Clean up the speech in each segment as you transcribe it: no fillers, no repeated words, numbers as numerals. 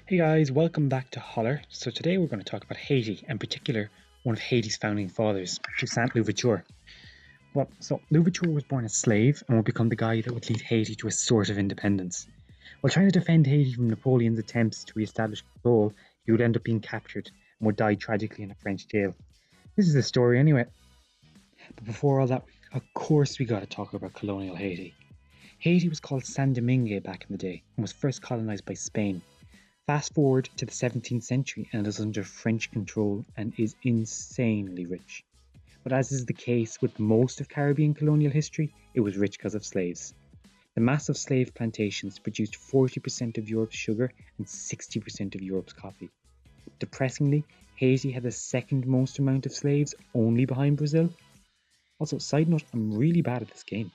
Hey guys, welcome back to Holler. So today we're going to talk about Haiti, in particular one of Haiti's founding fathers, Toussaint Louverture. Louverture was born a slave and would become the guy that would lead Haiti to a sort of independence. While trying to defend Haiti from Napoleon's attempts to re-establish control, he would end up being captured and would die tragically in a French jail. This is the story anyway. But before all that, of course we got to talk about colonial Haiti. Haiti was called Saint Domingue back in the day and was first colonized by Spain. Fast forward to the 17th century and it is under French control and is insanely rich. But as is the case with most of Caribbean colonial history, it was rich because of slaves. The massive slave plantations produced 40% of Europe's sugar and 60% of Europe's coffee. Depressingly, Haiti had the second most amount of slaves, only behind Brazil. Also, side note, I'm really bad at this game.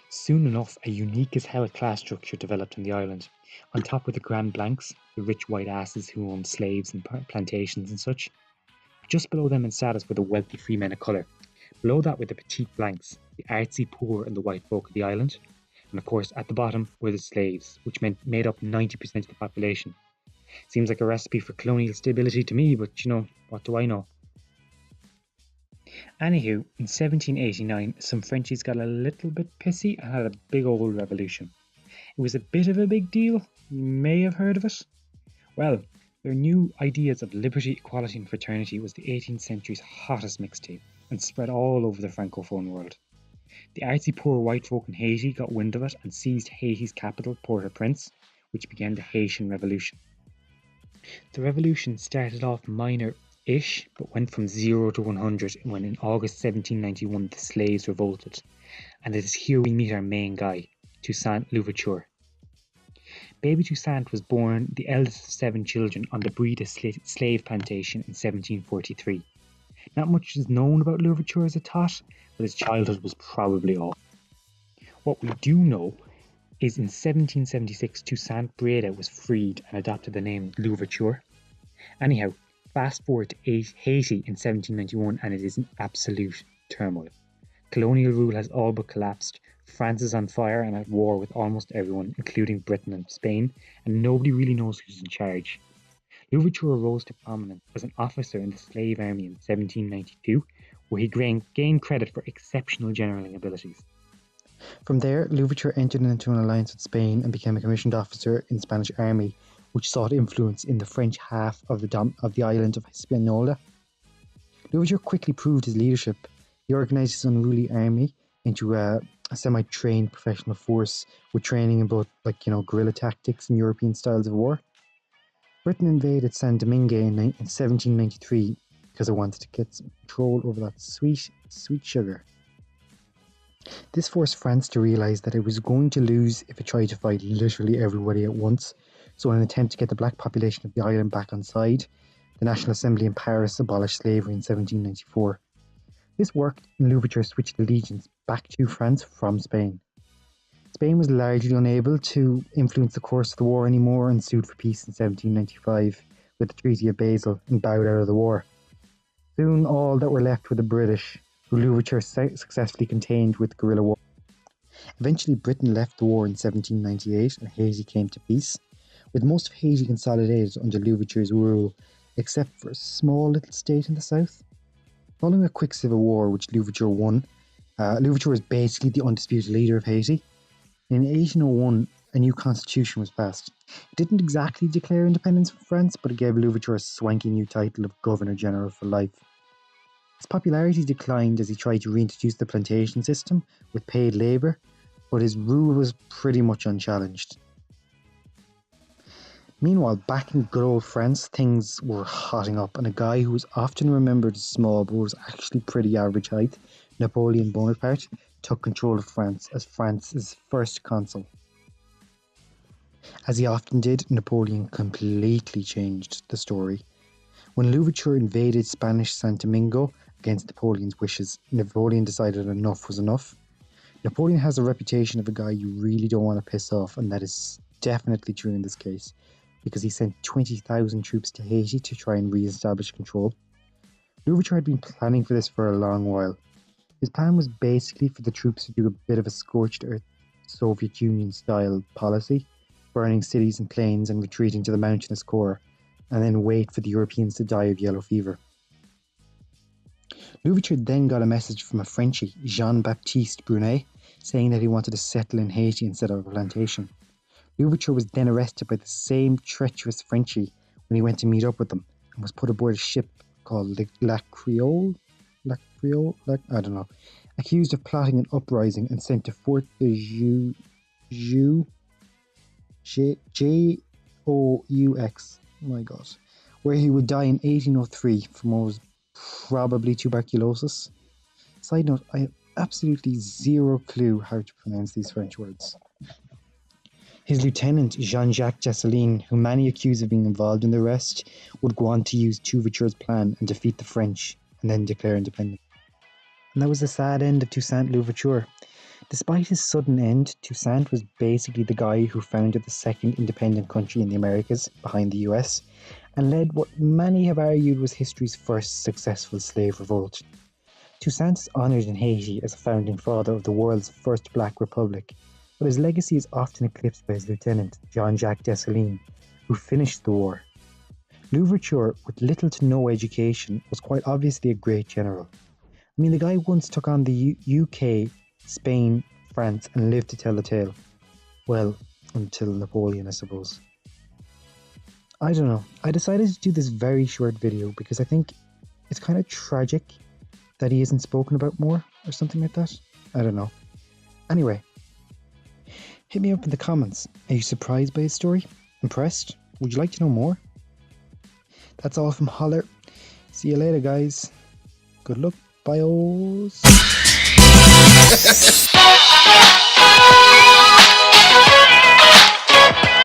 Soon enough, a unique as hell class structure developed on the island. On top were the Grand Blancs, the rich white asses who owned slaves and plantations and such. Just below them in status were the wealthy free men of colour. Below that were the Petite Blancs, the artsy poor and the white folk of the island. And of course, at the bottom were the slaves, which made up 90% of the population. Seems like a recipe for colonial stability to me, but you know, what do I know? Anywho, in 1789, some Frenchies got a little bit pissy and had a big old revolution. It was a bit of a big deal, you may have heard of it. Well, their new ideas of liberty, equality and fraternity was the 18th century's hottest mixtape and spread all over the francophone world. The artsy poor white folk in Haiti got wind of it and seized Haiti's capital, Port-au-Prince, which began the Haitian Revolution. The revolution started off minor-ish, but went from 0 to 100 when in August 1791 the slaves revolted. And it is here we meet our main guy, Toussaint Louverture. Baby Toussaint was born the eldest of 7 children on the Breda slave plantation in 1743. Not much is known about Louverture as a tot, but his childhood was probably awful. What we do know is in 1776 Toussaint Breda was freed and adopted the name Louverture. Anyhow, fast forward to Haiti in 1791 and it is in absolute turmoil. Colonial rule has all but collapsed. France is on fire and at war with almost everyone, including Britain and Spain, and nobody really knows who's in charge. Louverture rose to prominence as an officer in the slave army in 1792, where he gained credit for exceptional generalling abilities. From there, Louverture entered into an alliance with Spain and became a commissioned officer in the Spanish army, which sought influence in the French half of the island of Hispaniola. Louverture quickly proved his leadership. He organised his unruly army into a semi-trained professional force with training in both, guerrilla tactics and European styles of war. Britain invaded Saint Domingue in 1793 because it wanted to get some control over that sweet, sweet sugar. This forced France to realise that it was going to lose if it tried to fight literally everybody at once. So in an attempt to get the black population of the island back on side, the National Assembly in Paris abolished slavery in 1794. This worked and Louverture switched allegiance back to France from Spain. Spain was largely unable to influence the course of the war anymore and sued for peace in 1795 with the Treaty of Basel and bowed out of the war. Soon all that were left were the British, who Louverture successfully contained with guerrilla war. Eventually Britain left the war in 1798 and Haiti came to peace, with most of Haiti consolidated under Louverture's rule, except for a small little state in the south. Following a quick civil war which Louverture won, Louverture was basically the undisputed leader of Haiti. In 1801, a new constitution was passed. It didn't exactly declare independence from France, but it gave Louverture a swanky new title of Governor-General for life. His popularity declined as he tried to reintroduce the plantation system with paid labour, but his rule was pretty much unchallenged. Meanwhile, back in good old France, things were hotting up, and a guy who was often remembered as small but was actually pretty average height, Napoleon Bonaparte, took control of France as France's first consul. As he often did, Napoleon completely changed the story. When Louverture invaded Spanish Santo Domingo against Napoleon's wishes, Napoleon decided enough was enough. Napoleon has a reputation of a guy you really don't want to piss off, and that is definitely true in this case. because he sent 20,000 troops to Haiti to try and re-establish control. Louverture had been planning for this for a long while. His plan was basically for the troops to do a bit of a scorched earth Soviet Union style policy, burning cities and plains and retreating to the mountainous core, and then wait for the Europeans to die of yellow fever. Louverture then got a message from a Frenchie, Jean-Baptiste Brunet, saying that he wanted to settle in Haiti instead of a plantation. Louverture was then arrested by the same treacherous Frenchie when he went to meet up with them, and was put aboard a ship called La Creole, I don't know, accused of plotting an uprising and sent to Fort de Joux, my God, where he would die in 1803 from what was probably tuberculosis. Side note, I have absolutely zero clue how to pronounce these French words. His lieutenant, Jean-Jacques Dessalines, who many accuse of being involved in the arrest, would go on to use Louverture's plan and defeat the French, and then declare independence. And that was the sad end of Toussaint Louverture. Despite his sudden end, Toussaint was basically the guy who founded the second independent country in the Americas, behind the US, and led what many have argued was history's first successful slave revolt. Toussaint is honoured in Haiti as a founding father of the world's first black republic, but his legacy is often eclipsed by his lieutenant, Jean-Jacques Dessalines, who finished the war. Louverture, with little to no education, was quite obviously a great general. I mean, the guy once took on the UK, Spain, France, and lived to tell the tale. Well, until Napoleon, I suppose. I don't know. I decided to do this very short video because I think it's kind of tragic that he isn't spoken about more, or something like that. I don't know. Anyway, hit me up in the comments. Are you surprised by his story? Impressed? Would you like to know more? That's all from Holler. See you later, guys. Good luck. Bye-os.